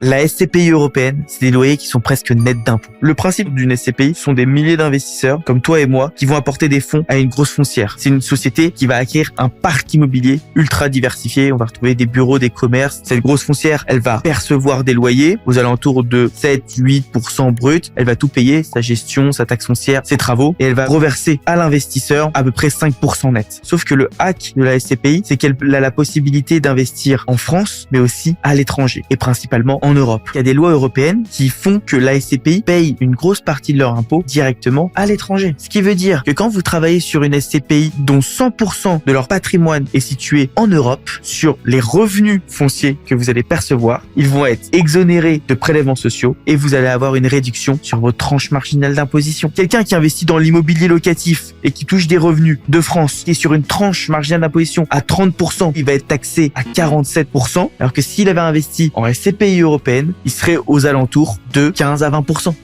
La SCPI européenne, c'est des loyers qui sont presque nets d'impôts. Le principe d'une SCPI sont des milliers d'investisseurs, comme toi et moi, qui vont apporter des fonds à une grosse foncière. C'est une société qui va acquérir un parc immobilier ultra diversifié. On va retrouver des bureaux, des commerces. Cette grosse foncière, elle va percevoir des loyers aux alentours de 7-8% brut. Elle va tout payer, sa gestion, sa taxe foncière, ses travaux, et elle va reverser à l'investisseur à peu près 5% net. Sauf que le hack de la SCPI, c'est qu'elle a la possibilité d'investir en France, mais aussi à l'étranger, et principalement en Europe. Il y a des lois européennes qui font que la SCPI paye une grosse partie de leur impôt directement à l'étranger. Ce qui veut dire que quand vous travaillez sur une SCPI dont 100% de leur patrimoine est situé en Europe, sur les revenus fonciers que vous allez percevoir, ils vont être exonérés de prélèvements sociaux et vous allez avoir une réduction sur votre tranche marginale d'imposition. Quelqu'un qui investit dans l'immobilier locatif et qui touche des revenus de France, qui est sur une tranche marginale d'imposition à 30%, il va être taxé à 47%, alors que s'il avait investi en SCPI européenne, il serait aux alentours de 15 à 20%.